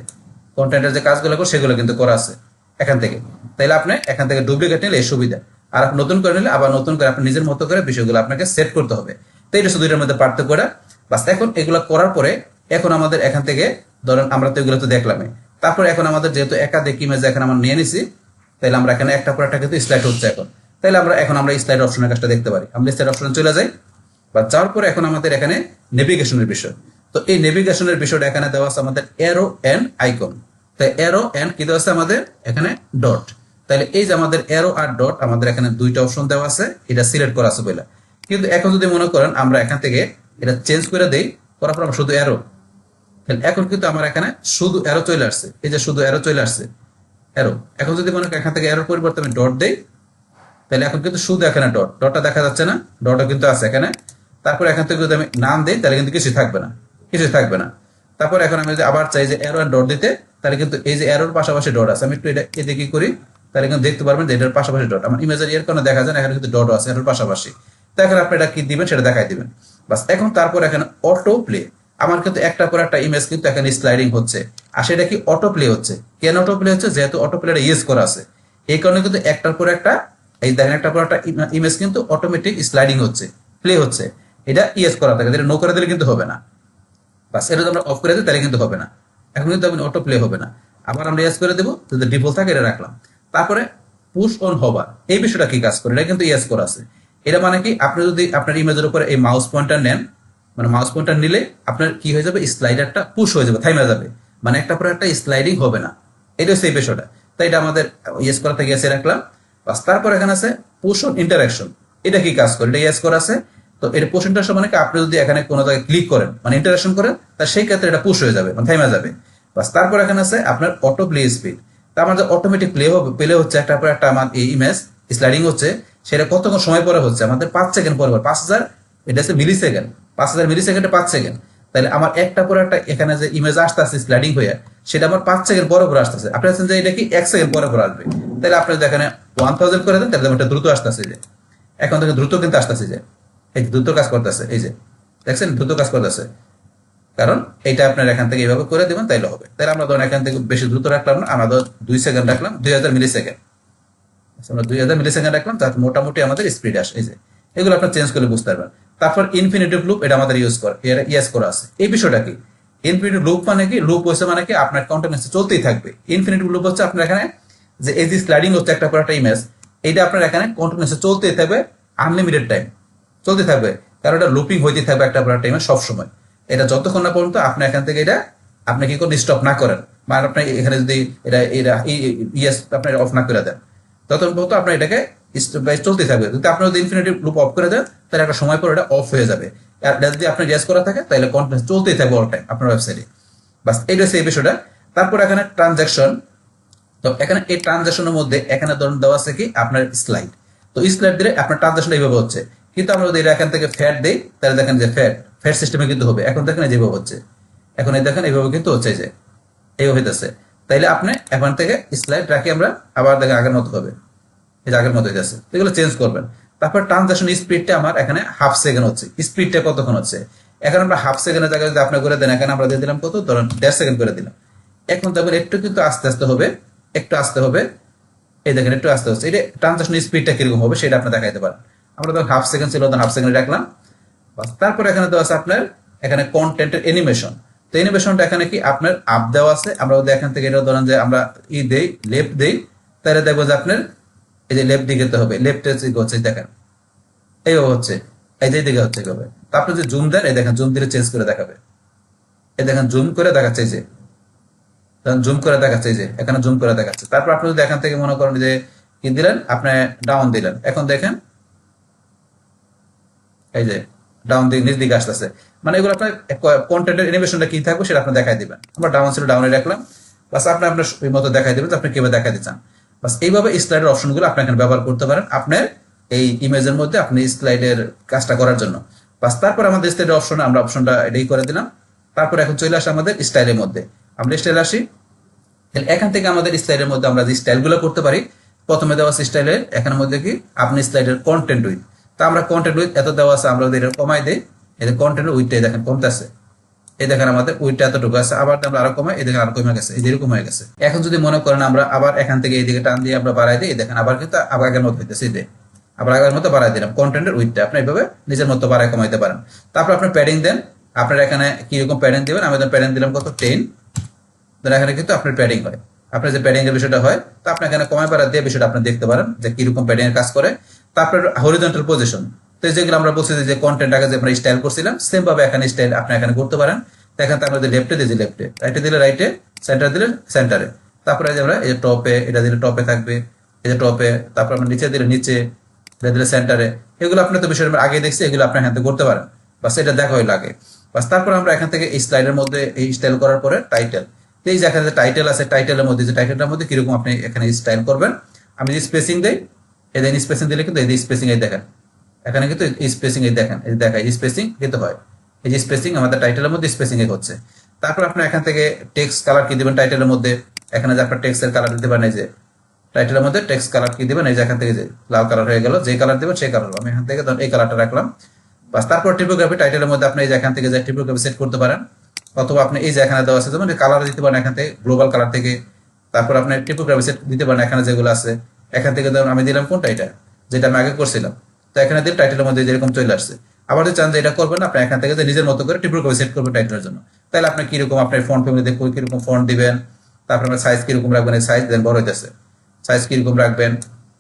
কন্টেন্টের যে কাজগুলো করো সেগুলো কিন্তু করা আছে এখান থেকে। তাইলে আপনি এখান থেকে ডুপ্লিকেট নিলে এই সুবিধা, আর আপনি নতুন করে নিলে আবার নতুন করে আপনি নিজের মতো করে বিষয়গুলো আপনাকে সেট করতে হবে। তো এটা শুধু এটার মধ্যে পার্থক্যটা বাস। এখন এগুলো করার পরে এখন আমাদের এখান থেকে ধরেন আমরা তো এগুলো তো দেখলামই, তারপর এখন আমাদের যেহেতু একাধিক ইমেজ এখানে আমরা নিয়ে নিছি, তাহলে আমরা এখানে একটা পর একটা কিন্তু স্লাইড হচ্ছে এখন, তাহলে আমরা স্লাইড অপশনের কাজটা দেখতে পারি। আমরা স্লাইড অপশনে চলে যাই, বা যাওয়ার পরে এখন আমাদের এখানে নেভিগেশনের বিষয়। তো এই নেভিগেশনের বিষয়টা এখানে দেওয়া আছে আমাদের অ্যারো এন্ড আইকন। তাই অ্যারো এন্ড কি দেওয়া আছে আমাদের এখানে ডট। তাহলে এই যে আমাদের অ্যারো আর ডট আমাদের এখানে দুইটা অপশন দেওয়া আছে, এটা সিলেক্ট করা আছে বলে। কিন্তু এখন যদি মনে করেন আমরা এখান থেকে এটা চেঞ্জ করে দেই, করার পর আমরা শুধু অ্যারো, এখন কিন্তু আমার এখানে শুধু অ্যারো চলে আসছে, এই যে শুধু অ্যারো চলে আসছে অ্যারো। এখন যদি মনে করেন এখান থেকে অ্যারোর পরিবর্তে আমি ডট দেই, তাহলে এখন কিন্তু শুধু এখানে ডটটা দেখা যাচ্ছে না, ডটও কিন্তু আছে এখানে। তারপর এখান থেকে যদি আমি নাম দিই তাহলে কিন্তু কিছুই থাকবে না, কিছুই থাকবে না। তারপর এখন আমি যদি আবার চাই যে অ্যারো আর ডট দিতে, তাহলে কিন্তু এই যে অ্যারোর পাশাপাশি ডট আছে, আমি একটু এটা এদিকে কি করি, তাহলে কিন্তু দেখতে পারবেন যে এটার পাশাপাশি ডট, আমার ইমেজের এর কারণে দেখা যায় না, এখানে কিন্তু ডটও আছে এর পাশাপাশি। তো এখন আপনি এটা কি দিবেন সেটা দেখাই দিবেন বাস। এখন তারপর এখানে অটো প্লে, আমার কিন্তু একটা পর একটা ইমেজ কিন্তু এখানে স্লাইডিং হচ্ছে, আর সেটা কি অটো প্লে হচ্ছে। কেন অটো প্লে হচ্ছে, যেহেতু অটো প্লেটা ইউজ করা আছে, এই কারণে কিন্তু একটার পর একটা এই দেখেন একটা পর একটা ইমেজ কিন্তু অটোমেটিক স্লাইডিং হচ্ছে, প্লে হচ্ছে। এটা ইয়েস করা থাকে, এটা নো করে দিলে কিন্তু হবে না বাস। এটা যদি আমরা অফ করে দিই তাহলে কিন্তু হবে না, এখন কিন্তু অটো প্লে হবে না। আবার আমরা ইয়েস করে দেবো, যদি ডিফল্ট থাকে এটা রাখলাম। তারপরে পুশ অন হবার, এই বিষয়টা কি কাজ করে, এটা কিন্তু ইয়েস করা আছে। এটা মানে কি, আপনি যদি আপনার ইমেজের উপরে এই মাউস পয়েন্টার নেন, মানে মাউস পয়েন্টার নিলে আপনার কি হয়ে যাবে, স্লাইডারটা পুশ হয়ে যাবে, থাইমা যাবে, মানে একটা পরে একটা স্লাইডিং হবে না। এটা হচ্ছে এই বিষয়টা। তাই এটা আমাদের ইয়েস করা থেকে ইয়েসে রাখলাম বাস। তারপর এখানে আছে পুশ অন ইন্টারাকশন, এটা কি কাজ করে, এটা ইয়েস করা আছে। তো এটা পুশ ইন্টারাকশন মানে কি, আপনি যদি এখানে কোনো জায়গায় ক্লিক করেন মানে ইন্টারাকশন করেন, তার সেই ক্ষেত্রে এটা পুশ হয়ে যাবে, মানে থাইমা যাবে বাস। তারপর এখানে আছে আপনার অটো প্লে স্পিড, তা আমার যে অটোমেটিক প্লে হচ্ছে একটা পর একটা আমার এই ইমেজ স্লাইডিং হচ্ছে, সেটা কতক্ষণ সময় পরে হচ্ছে, আমাদের 5 সেকেন্ড পরে, 5000 এটা হচ্ছে মিলি সেকেন্ড, 5000 মিলি সেকেন্ডে 5 সেকেন্ড। তাহলে আমার একটা পর একটা এখানে যে ইমেজ আসতে আসছে স্লাইডিং হয়ে, সেটা আমার 5 সেকেন্ড পরে পরে আসতেছে। আপনি আছেন যে এটা কি 1 সেকেন্ড পরে পরে আসবে, তাহলে আপনি যদি এখানে 1000 করে দেন তাহলে এটা দ্রুত আসতেছে, যে এখন থেকে দ্রুত কিন্তু আসতেছে, যে এই দ্রুত কাজ করতেছে, এই যে দেখছেন দ্রুত কাজ করতেছে, কারণ এটা আপনার এখান থেকে এইভাবে করে দিবেন তাইলে হবে। তাহলে আমরা ধরুন এখান থেকে বেশি দ্রুত রাখলাম না, আমরা 2 সেকেন্ড রাখলাম, 2000 মিলি সেকেন্ড, আমরা 2000 মিলি সেকেন্ড রাখলাম, যাতে মোটামুটি আমাদের স্পিড আসে। এই যে এগুলো আপনার চেঞ্জ করে বুঝতে পারবেন। তারপর ইনফিনিটিভ লুপ, এটা আমাদের ইউজ করা আছে। এই বিষয়টা কি, ইনফিনিটিভ লুপ মানে কি, লুপ হচ্ছে মানে কি আপনার কন্টিনিউয়াসলি চলতেই থাকবে। ইনফিনিটিভ লুপ হচ্ছে আপনার এখানে যে এই যে স্লাইডিং হচ্ছে একটা পর একটা ইমেজ, এইটা আপনার এখানে কন্টিনিউয়াসলি চলতেই থাকবে, আনলিমিটেড টাইম চলতে থাকবে, কারণ এটা লুপিং হইতে থাকবে একটা পর একটা ইমেজ সবসময়। এটা যতক্ষণ না পর্যন্ত আপনি এখান থেকে এটা আপনি কি করে স্টপ না করেন, মানে আপনি এখানে যদি এটা এটা ইয়েস আপনি অফ না করে দেন, ততক্ষণ পর্যন্ত আপনার এটাকে চলতে থাকবে। যদি আপনি যদি ইনফিনিটিভ লুপ অফ করে দেন, তাহলে একটা সময় পর এটা অফ হয়ে যাবে। আর যদি আপনার ইয়েস করা থাকে তাহলে কন্টিনিউস চলতেই থাকবে অল টাইম আপনার ওয়েবসাইটে বাস। এইটা হচ্ছে এই বিষয়টা। তারপর এখানে ট্রানজাকশন, তো এখানে এই ট্রানজাকশনের মধ্যে এখানে ধরুন দেওয়া আছে কি আপনার স্লাইড, তো স্লাইড দিলে আপনার ট্রানজাকশন এইভাবে হচ্ছে। কিন্তু আমরা যদি এটা এখান থেকে ফ্যাট দিই, তাহলে দেখেন যে ফ্যাট সিস্টেমে কিন্তু হবে। এখন দেখেন যেভাবে হচ্ছে, এখন এই দেখেন এইভাবে কিন্তু হচ্ছে, যে এইভাবে হইতেছে। তাইলে আপনি এখন থেকে স্লাইড রাখি আমরা, আবার দেখেন আগের মতো হবে, এই যে আগের মতো হইতেছে, এগুলো চেঞ্জ করবেন। তারপর ট্রানজাকশন স্পিডটা আমার এখানে হাফ সেকেন্ড হচ্ছে, স্পিডটা কতক্ষণ হচ্ছে, এখন আমরা হাফ সেকেন্ডের জায়গায় যদি আপনি করে দেন, এখানে আমরা দিয়ে দিলাম কত, ধরেন 1.5 সেকেন্ড করে দিলাম। এখন তারপর একটু কিন্তু আস্তে আস্তে হবে, একটু আসতে হবে, এই দেখেন একটু আসতে হচ্ছে। এটা ট্রানজাকশন স্পিডটা কিরকম হবে সেটা আপনি দেখাইতে পারেন। আমরা ধরুন হাফ সেকেন্ড ছিল, তখন হাফ সেকেন্ড রাখলাম, বাস তারপর এখানে দেওয়া আছে আপনার এখানে কন্টেন্টের অ্যানিমেশন। তো অ্যানিমেশনটা এখানে কি আপনার আপ দেওয়া আছে, আমরা যদি এখান থেকে এটা ধরেন যে আমরা দেই লেফট দেই, তাহলে দেখবো যে আপনার এই যে লেফট দিকে হবে, লেফট হচ্ছে দেখেন এইভাবে হচ্ছে, এই যে দিকে হচ্ছে এইভাবে। তো আপনি যে জুম দেন, এই দেখেন জুম দিলে চেঞ্জ করে দেখাবে, এই দেখেন জুম করে দেখাচ্ছে, এই যে জুম করে দেখাচ্ছে, এই যে এখানে জুম করে দেখাচ্ছে। তারপর আপনি যদি এখান থেকে মনে করেন যে কি দিলেন, আপনি ডাউন দিলেন, এখন দেখেন এই যে ডাউন দিকে নিচ দিকে আসতেছে, মানে এগুলো আপনার কন্টেন্টের অ্যানিমেশনটা কি থাকবে সেটা আপনি দেখাই দিবেন। আমরা ডাউন ছিল ডাউনে রাখলাম, বাস আপনি আপনার ওই মতো দেখাই দিবেন যে আপনি কিভাবে দেখাতে চান। বাস এইভাবে স্লাইডের অপশনগুলো আপনি এখানে ব্যবহার করতে পারেন আপনার এই ইমেজের মধ্যে আপনি স্লাইডের কাজটা করার জন্য। বাস তারপর আমাদের স্লাইডের অপশন, আমরা অপশনটা এটাই করে দিলাম। তারপর এখন চলে আসে আমাদের স্টাইলের মধ্যে, আমরা স্টাইল আসি। এখান থেকে আমাদের স্লাইডের মধ্যে আমরা যে স্টাইলগুলো করতে পারি, প্রথমে দেওয়া আছে স্টাইলের এখানের মধ্যে কি আপনি স্লাইডের কন্টেন্ট উইথ। তা আমরা কন্টেন্ট উইথ এত দেওয়া আছে, আমরা এটা কমাই দিই, এদের কন্টেন্ট উইথটাই দেখেন কমতে আছে, এই দেখেন আমাদের উইথটা এতটুকু আছে, আবার আমরা আরো কমাই, এই দেখেন আরো কমে গেছে, এই এরকম হয়ে গেছে। এখন যদি মনে করেন আমরা আবার এখান থেকে এইদিকে টান দিয়ে আমরা বাড়াই দিই, দেখেন আবার কিন্তু আবার আগের মতো হইতেছে, এই আবার আগের মতো বাড়াই দিলাম কন্টেন্টের উইথটা। আপনি এইভাবে নিজের মতো বাড়াই কমাইতে পারেন। তারপর আপনি প্যাডিং দেন, আপনার এখানে কিরকম প্যাডিং দিবেন, আমি প্যাডিং দিলাম কত 10, এখানে কিন্তু আপনার প্যাডিং হয়, আপনার যে প্যাডিং এর বিষয়টা হয়, তো আপনি এখানে কমাই বাড়া দিয়ে বিষয়টা আপনি দেখতে পারেন যে কিরকম প্যাডিং এর কাজ করে। তারপর হরিজন্টাল পজিশন, তো যেগুলো আমরা বলছি যে কন্টেন্ট আগে যে আমরা স্টাইল করছিলাম, সেম ভাবে এখানে স্টাইল আপনি এখানে করতে পারেন। দেখেন তারপরে লেফটে দিয়েছি লেফটে, রাইটে দিলে রাইটে, সেন্টার দিলে সেন্টারে। তারপরে যে আমরা এই যে টপে, এটা দিলে টপে থাকবে, এই যে টপে, তারপর আমরা নিচে দিলে নিচে, এটা দিলে সেন্টারে। এগুলো আপনি তো বিষয় আগে দেখছি, এগুলো আপনি এখান থেকে করতে পারেন, বাস এটা দেখা হয়ে লাগে। বাস তারপর আমরা এখান থেকে এই স্লাইডের মধ্যে এই স্টাইল করার পরে টাইটেল, এই যে এখানে টাইটেল আছে, টাইটেলের মধ্যে যে টাইটেলটার মধ্যে কিরকম আপনি এখানে স্টাইল করবেন। আমি যে স্পেসিং দেই, এই দেন স্পেসিং দিলে কিন্তু এই যে স্পেসিং এই দেখেন, এখানে কিন্তু স্পেসিং এই দেখেন, এই দেখা স্পেসিং কিন্তু হয়, এই যে স্পেসিং আমাদের টাইটেলের মধ্যে স্পেসিং এ হচ্ছে। তারপর আপনি এখান থেকে টেক্সট কালার কি দিবেন টাইটেলের মধ্যে, এখানে যে আপনার টেক্সটের কালার দিতে পারেন, এই যে টাইটেলের মধ্যে টেক্সট কালার কি দিবেন, এই যে এখান থেকে যে লাল কালার হয়ে গেল, যে কালার দিবেন সেই কালার, আমি এখান থেকে এই কালারটা রাখলাম। বাস তারপর টিপোগ্রাফি, টাইটেলের মধ্যে আপনি এই যে এখান থেকে যে টিপোগ্রাফি সেট করতে পারেন, অথবা আপনি এই যে এখানে দেওয়া আছে যেমন কালার দিতে পারেন এখান থেকে গ্লোবাল কালার থেকে। তারপর আপনি টিপোগ্রাফি সেট দিতে পারেন এখানে যেগুলো আছে, এখান থেকে ধরুন আমি দিলাম কোনটা, এটা যেটা আমি আগে করছিলাম, তো এখানে দিয়ে টাইটেলের মধ্যে যেরকম চলে আসছে। আবার যদি চান যে এটা করবেন, আপনি এখান থেকে যে নিজের মতো করে টিপোগ্রাফি সেট করবেন টাইটেলের জন্য, তাহলে আপনি কিরকম আপনার ফন্ট ফ্যামিলি দেখুন কিরকম ফন্ট দিবেন, তারপর আপনার সাইজ কিরকম রাখবেন, এই সাইজ দেন বড় হইতেছে, সাইজ কিরকম রাখবেন।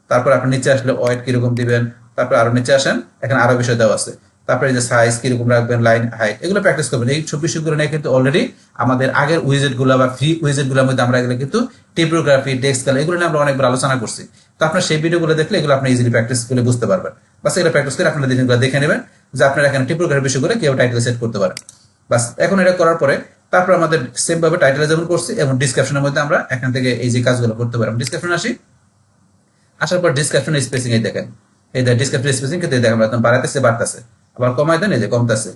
তারপর আপনি নিচে আসলে ওয়েট কিরকম দিবেন, তারপর আরো নিচে আসেন, এখানে আরো বিষয় দেওয়া আছে। তারপরে এই যে সাইজ কিরকম রাখবেন, লাইন হাইট, এগুলো প্র্যাকটিস করবেন। এই সব বিষয়গুলো নিয়ে কিন্তু অলরেডি আমাদের আগের উইজেট গুলো বা ফ্রি উইজেট গুলোর মধ্যে আমরা এগুলো কিন্তু টিপোগ্রাফি, টেক্সট কালার, এগুলো নিয়ে আমরা অনেকবার আলোচনা করছি। তো আপনার সেই ভিডিওগুলো দেখলে এগুলো আপনি ইজিলি প্র্যাকটিস করে বুঝতে পারবেন। বাস এগুলো প্র্যাকটিস করে আপনারা জিনিসগুলো দেখে নেবেন যে আপনারা এখানে টিপোগ্রাফি বিষয়গুলো কিভাবে টাইটেল সেট করতে পারেন। বাস এখন এটা করার পরে তারপর আমাদের সেম ভাবে টাইটেল যেমন করছি এবং ডিসক্রিপশনের মধ্যে আমরা এখান থেকে এই যে কাজগুলো করতে পারি। ডিসক্রিপশন আসি, আসার পর ডিসক্রিপশন স্পেসিং এই দেখেন, এই ডিসক্রিপশন স্পেসিং কিন্তু দেখেন একদম বাড়াতেছে বাড়তেছে, আবার কমাই দেন এই যে কমতেছে,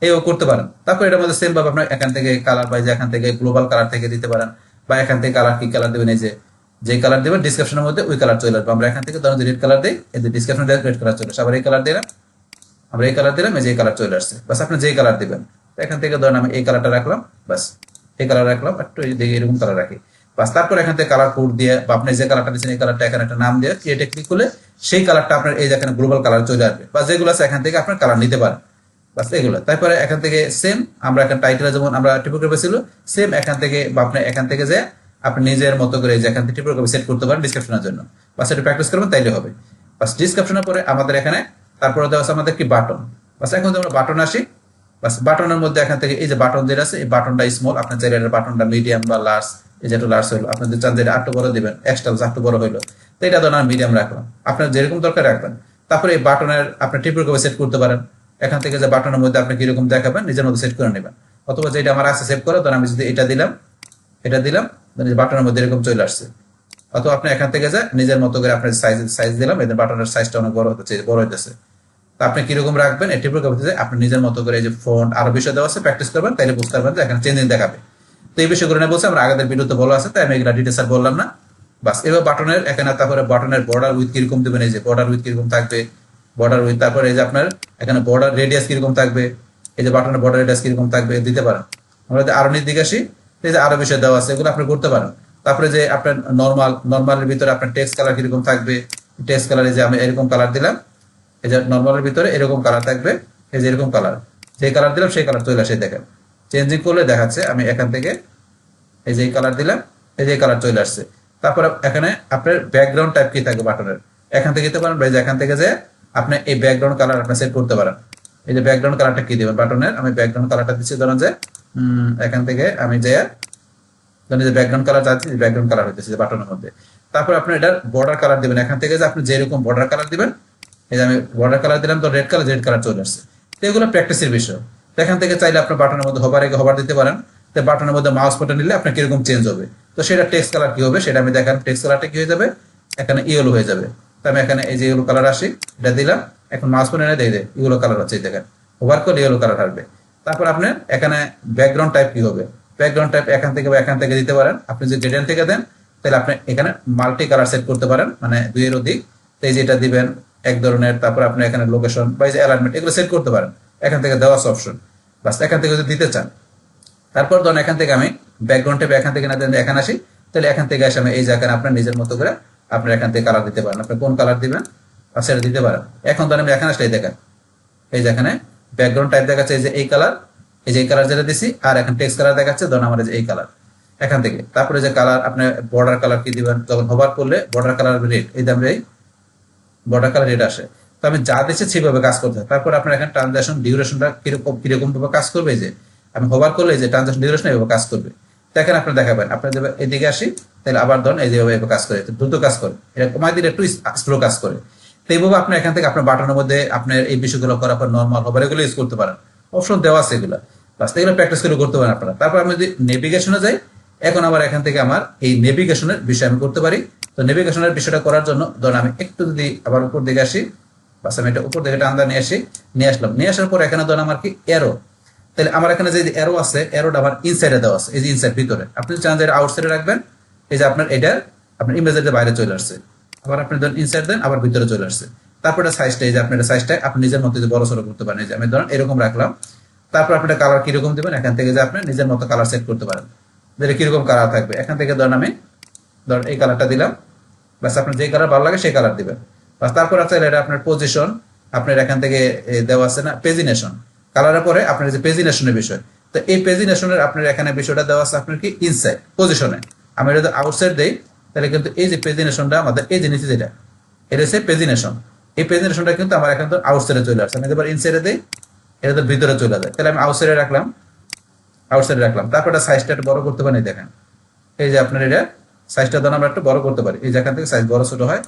এইও করতে পারেন। তারপর এটার মধ্যে সেম ভাবে আপনার এখান থেকে কালার বা যে এখান থেকে গ্লোবাল কালার থেকে দিতে পারেন, বা এখান থেকে কালার কি কালার দেবেন, এই যে কালার দেবেন ডিসক্রিপশনের মধ্যে ওই কালার চলে আসবে। আমরা এখান থেকে ধরুন রেড কালার দিই, এই যে ডিসক্রিপশন রেড কালার চলে আসে, আবার এই কালার দিলাম, আমরা এই কালার দিলাম, এই যে কালার চলে আসছে। বাস আপনি যেই কালার দিবেন, এখান থেকে ধরেন আমি এই কালারটা রাখলাম, বাস এই কালার রাখলাম, একটু এরকম কালার রাখি। বাস তারপর এখান থেকে কালার কোড দিয়ে বা আপনি যে কালারটা দিচ্ছেন এই কালারটা এখানে একটা নাম দিয়ে ক্রিয়েটে ক্লিক করলে সেই কালারটা আপনার এই যে এখানে গ্লোবাল কালার চলে আসবে, বা যেগুলো আছে এখান থেকে আপনার কালার নিতে পারেন। বাস এগুলো তারপরে এখান থেকে সেম আমরা এখানে টাইটেলে যেমন আমরা টিপোগ্রাফি ছিল, সেম এখান থেকে বা আপনি এখান থেকে যে আপনি নিজের মতো করে যে এখান থেকে টিপোগ্রাফি সেট করতে পারেন ডিসক্রিপশনের জন্য। বাস এটা প্র্যাকটিস করবেন তাইলে হবে। বাস ডিসক্রিপশনের পরে আমাদের এখানে তারপরে দেওয়া আছে আমাদের কি বাটন। বাস এখন আমরা বাটন আসি, বাস বাটনের মধ্যে এখান থেকে এই যে বাটন যেটা আছে এই বাটনটা স্মল, আপনার চাইলে বাটনটা মিডিয়াম বা লার্জ, এই যে একটু লার্জ হইলো, আপনি যদি চান যে এটা একটু বড় দিবেন এক্সট্রা একটু বড় হইলো, তো এটা ধরুন মিডিয়াম রাখলাম, আপনার যেরকম দরকার রাখবেন। তারপরে এই বাটনের আপনি টিপোগ্রাফি সেট করতে পারেন, এখান থেকে যে বাটনের মধ্যে আপনি কিরকম দেখাবেন নিজের মধ্যে সেট করে নেবেন। অথবা যেটা আমার আছে সেভ করে ধরুন আমি যদি এটা দিলাম, এটা দিলাম, বাটনের মধ্যে এরকম চলে আসছে। অথবা আপনি এখান থেকে যে নিজের মতো করে আপনার সাইজ দিলাম, এদের বাটনের সাইজটা অনেক বড় হচ্ছে, বড় হইতেছে। তো আপনি কিরকম রাখবেন এই টিপোগ্রাফিতে আপনি নিজের মতো করে এই যে ফন্ট আরো বিষয় দেওয়া আছে প্র্যাকটিস করবেন, তাইলে বুঝতে পারবেন যে এখানে চেঞ্জিং দেখাবে। তো এই বিষয়গুলো নিয়ে বলছে আমরা আগের ভিডিওতে বলা আছে, তাই আমি এগুলা ডিটেলস আর বললাম না। বাস এবার বাটনের এখানে তারপরে বাটনের বর্ডার উইথ কিরকম দেবেন, এই যে বর্ডার উইথ কিরকম থাকবে, বর্ডার উইথ, তারপরে এই যে আপনার এখানে বর্ডার রেডিয়াস কিরকম থাকবে, এই যে বাটনের বর্ডার রেডিয়াস কিরকম থাকবে দিতে পারেন। আমরা যদি আরো দিকে আসি, এই যে আরো বিষয় দেওয়া আছে এগুলো আপনি করতে পারেন। তারপরে যে আপনার নর্মালের ভিতরে আপনার টেক্সট কালার কিরকম থাকবে, টেক্সট কালারে যে আমি এরকম কালার দিলাম, এই যে নর্মালের ভিতরে এরকম কালার থাকবে, এই যে এরকম কালার, যে কালার দিলাম সেই কালার চলে আসে। দেখেন চেঞ্জিং করলে দেখাচ্ছে আমি এখান থেকে এই যে কালার দিলাম, এই যে কালার চলে আসছে। তারপর এখানে আপনার ব্যাকগ্রাউন্ড টাইপ কি থাকে বাটনের, এখান থেকে দিতে পারেন, বা এখান থেকে যে আপনি এই ব্যাকগ্রাউন্ড কালার আপনি সেট করতে পারেন। এই যে ব্যাকগ্রাউন্ড কালারটা কি দিবেন বাটনের, আমি ব্যাকগ্রাউন্ড কালারটা দিচ্ছি, ধরেন যে এখান থেকে আমি যে ব্যাকগ্রাউন্ড কালার চাচ্ছি, ব্যাকগ্রাউন্ড কালার হইতেছে বাটনের মধ্যে। তারপর আপনি এটার বর্ডার কালার দিবেন, এখান থেকে যে আপনি যেরকম বর্ডার কালার দিবেন, এই যে আমি বর্ডার কালার দিলাম, তো রেড কালার চলে আসছে। তো এগুলো প্র্যাকটিসের বিষয়। তো এখান থেকে চাইলে আপনি বাটনের মধ্যে হবার দিতে পারেন। তো বাটনের মধ্যে মাউস বাটন নিলে আপনার কিরকম চেঞ্জ হবে, তো সেটা টেক্সট কালার কি হবে সেটা আমি দেখান। টেক্সট কালারটা কি হয়ে যাবে, এখানে ইয়েলো হয়ে যাবে। তো আমি এখানে এই যে ইয়েলো কালার আসি, এটা দিলাম, এখন মাউস বাটন এনে দিয়ে ইয়েলো কালার হচ্ছে, দেখেন ওভার করলে ইয়েলো কালার আসবে। তারপর আপনার এখানে ব্যাকগ্রাউন্ড টাইপ কি হবে, ব্যাকগ্রাউন্ড টাইপ এখান থেকে বা এখান থেকে দিতে পারেন। আপনি যদি গ্রেডিয়েন্ট থেকে দেন তাহলে আপনি এখানে মাল্টি কালার সেট করতে পারেন, মানে দুইয়ের অধিক। তো এই যেটা দিবেন এক ধরনের, তারপর আপনি এখানে লোকেশন বা এই যে অ্যালাইনমেন্ট এগুলো সেট করতে পারেন এখান থেকে, দেওয়া অপশন। বাস এখান থেকে যদি দিতে চান, তারপর ধরুন এখান থেকে আমি ব্যাকগ্রাউন্ড টাইপ এখান থেকে না দেন এখানে আসি, তাহলে এখান থেকে আসে আমি এই জায়গায় আপনার নিজের মতো করে আপনার এখান থেকে কালার দিতে পারেন। আপনি কোন কালার দিবেন সেটা দিতে পারেন। এখন ধরেন আমি এখানে আসলে দেখেন এই যে এখানে ব্যাকগ্রাউন্ড টাইপ দেখাচ্ছে এই যে এই কালার, এই যে এই কালার যেটা দিছি, আর এখন টেক্সট কালার দেখাচ্ছে ধরুন আমার এই কালার এখান থেকে। তারপরে যে কালার আপনি বর্ডার কালার কি দিবেন, যখন হোভার করলে বর্ডার কালার রেড, এই দাম এই বর্ডার কালার রেড আসে। তো আমি যা দিচ্ছি সেভাবে কাজ করতে হয়। তারপর আপনার এখানে ট্রানজাকশন ডিউরেশনটা কিরকম ভাবে কাজ করবে, যে আমি হোভার করলে যে ট্রানজাকশন ডিউরেশন এভাবে কাজ করবে। দেখেন আপনি দেখাবেন, আপনার যদি এদিকে আসি তাহলে আবার ধরুন এই যেভাবে কাজ করে, দ্রুত কাজ করে, এটা কমাই দিলে একটু স্লো কাজ করে। তো এইভাবে আপনি এখান থেকে আপনার বাটনের মধ্যে আপনার এই বিষয়গুলো করার পর নর্মাল হোভার এগুলো ইউজ করতে পারেন, অপশন দেওয়া আছে এগুলো। বাস এগুলো প্র্যাকটিস করে করতে পারেন আপনারা। তারপর আমি যদি নেভিগেশনে যাই, এখন আবার এখান থেকে আমার এই নেভিগেশনের বিষয় আমি করতে পারি। তো নেভিগেশনের বিষয়টা করার জন্য ধরুন আমি একটু যদি আবার উপর দিকে আসি, বাস আমি এটা উপর দিকে টান্দা নিয়ে আসলাম, নিয়ে আসার পর এখানে ধরুন আমার কি এরো, তাহলে আমার এখানে যে এরো আছে, এরোটা আমার ইনসাইডে দেওয়া আছে, এই যে ইনসাইড ভিতরে। আপনি চান যে আউটসাইডে রাখবেন, এই যে আপনার এটা আপনার ইমেজের বাইরে চলে আসছে, আবার আপনি ধরুন ইনসাইড দেন আবার ভিতরে চলে আসছে। তারপর এটা সাইজটা, এই যে আপনার সাইজটা আপনি নিজের মতো বড় সড়ো করতে পারেন। এই যে আমি ধরুন এরকম রাখলাম। তারপর আপনি কালার কিরকম দিবেন, এখান থেকে যে আপনি নিজের মতো কালার সেট করতে পারেন, যেটা কিরকম কালার থাকবে। এখান থেকে ধরুন আমি এই কালারটা দিলাম, বাস আপনার যে কালার ভালো লাগে সেই কালার দিবেন। বাস তারপর আছে এটা আপনার পজিশন, আপনার এখান থেকে দেওয়া আছে না পেজিনেশন, কালারের পরে আপনার যে পেজিনেশনের বিষয়। তো এই পেজিনেশনের আপনার এখানে বিষয়টা দেওয়া আছে আপনার কি ইনসাইড পজিশনে। আমি এটা আউটসাইড দেই, তাহলে কিন্তু এই যে পেজিনেশনটা আমাদের এই জিনিস যেটা এটা হচ্ছে পেজিনেশন, এই পেজিনেশনটা কিন্তু আমার এখন তো আউটসাইডে চলে আসছে। আমি এবার ইনসাইডে দেই, এটা তো ভিতরে চলে যায়, তাহলে আমি আউটসাইডে রাখলাম, তারপর এটা সাইজটা একটু বড় করতে পারি। দেখেন এই যে আপনার এটা সাইজটা ধরুন আমরা একটু বড় করতে পারি, এই যেখান থেকে সাইজ বড় ছোট হয়।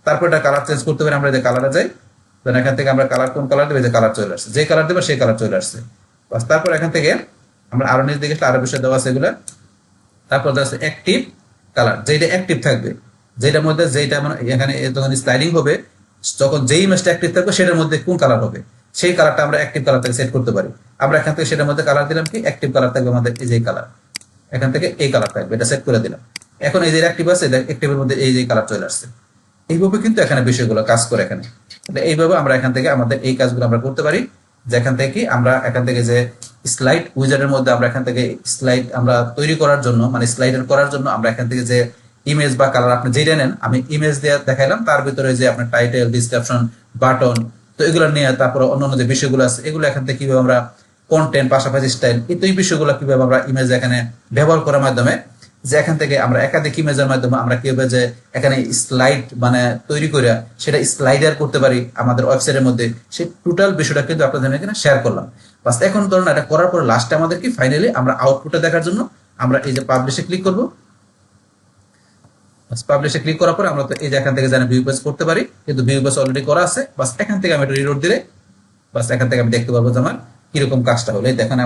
তারপর এটা কালার চেঞ্জ করতে পারি, আমরা যে কালারে যাই, ধরেন এখান থেকে আমরা কালার কোন কালার দেবো, যে কালার চলে আসছে, যে কালার দেবো সেই কালার চলে আসছে। বাস তারপর এখান থেকে আমরা আরো নিচ দিকে আরো বিষয় দেওয়া আছে এগুলা। তারপর দেওয়া আছে অ্যাক্টিভ কালার, যেটা অ্যাক্টিভ থাকবে, যেটার মধ্যে যেটা মানে এখানে যখন স্লাইডিং হবে, যখন যেই ইমেজটা অ্যাক্টিভ থাকবে সেটার মধ্যে কোন কালার হবে সেই কালারটা আমরা অ্যাক্টিভ কালার থেকে সেট করতে পারি। আমরা এখান থেকে সেটার মধ্যে কালার দিলাম কি অ্যাক্টিভ কালার থাকবে আমাদের এই যে কালার, এখান থেকে এই কালার থাকবে, এটা সেট করে দিলাম। এখন এই যে অ্যাক্টিভ আছে, অ্যাক্টিভের মধ্যে এই যে কালার চলে আসছে। এইভাবে কিন্তু এখানে বিষয়গুলো কাজ করে এখানে। এইভাবে আমরা এখান থেকে আমাদের এই কাজগুলো আমরা করতে পারি, যেখান থেকে আমরা এখান থেকে যে স্লাইড উইজার্ডের মধ্যে আমরা এখান থেকে স্লাইড আমরা তৈরি করার জন্য, মানে স্লাইডার করার জন্য আমরা এখান থেকে যে ইমেজ বা কালার আপনি যেটা নেন, আমি ইমেজ দিয়ে দেখাইলাম, তার ভিতরে যে আপনার টাইটেল, ডিসক্রিপশন, বাটন, তো এগুলো নিয়ে তারপর অন্যান্য যে বিষয়গুলো আছে এগুলো এখান থেকে কিভাবে আমরা কন্টেন্ট পাশাপাশি স্টাইল, এই বিষয়গুলো কিভাবে আমরা ইমেজ এখানে ব্যবহার করার মাধ্যমে, যে এখান থেকে আমরা একাধিক ইমেজের মাধ্যমে আমরা কিভাবে যে এখানে স্লাইড মানে তৈরি করে সেটা স্লাইডার করতে পারি আমাদের ওয়েবসাইটের মধ্যে, সেই টোটাল বিষয়টা কিন্তু আপনাদের এখানে শেয়ার করলাম। বাস এখন ধরুন এটা করার পর লাস্টে আমাদের কি ফাইনালি আমরা আউটপুটটা দেখার জন্য আমরা এই যে পাবলিশে ক্লিক করব। পাবলিশে ক্লিক করার পর আমরা তো এই যে এখান থেকে জানি ভিউ পেজ করতে পারি, কিন্তু ভিউ পেজ অলরেডি করা আছে। বাস এখান থেকে আমি একটা রিলোড দিলে বাস এখান থেকে আমি দেখতে পারবো যে আমার কিরকম কাজটা হলো। এই দেখেন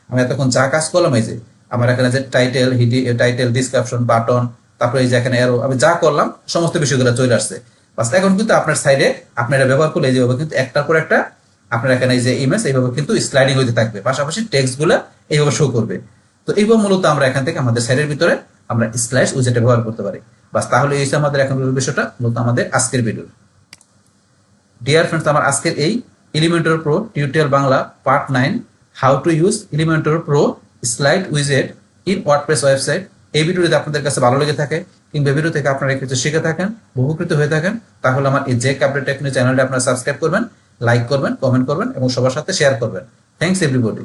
আমি এতক্ষণ যা কাজ করলাম, এই যে আমার এখানে যে টাইটেল, ডিসক্রিপশন, বাটন, তারপরে এই যে এখানে অ্যারো, আমি যা করলাম সমস্ত বিষয়গুলো চলে আসছে। বাস এখন কিন্তু আপনার সাইডে আপনারা ব্যবহার করলে যেভাবে কিন্তু একটার পর একটা আপনার এখানে এই যে ইমেজ এইভাবে কিন্তু স্লাইডিং হইতে থাকবে, পাশাপাশি টেক্সট গুলা এইভাবে শো করবে। তো এইভাবে মূলত আমরা এখান থেকে আমাদের সাইডের ভিতরে আমরা স্লাইড উইজেট ব্যবহার করতে পারি। বাস তাহলে এই আমাদের এখন বিষয়টা মূলত আমাদের আজকের ভিডিও। ডিয়ার ফ্রেন্ডস, আমার আজকের এই Elementor pro tutorial Bangla part 9 how to use Elementor pro slide উইজেট ইন ওয়ার্ডপ্রেস ওয়েবসাইট, এই ভিডিও যদি আপনাদের কাছে ভালো লেগে থাকে কিংবা ভিডিও থেকে আপনারা কিছু শিখে থাকেন, উপকৃত হয়ে থাকেন, তাহলে আমার এই জেক আপডেট টেকনিক চ্যানেলটা আপনারা সাবস্ক্রাইব করবেন লাইক করবেন, কমেন্ট করবেন এবং সবার সাথে শেয়ার করবেন। Thanks everybody.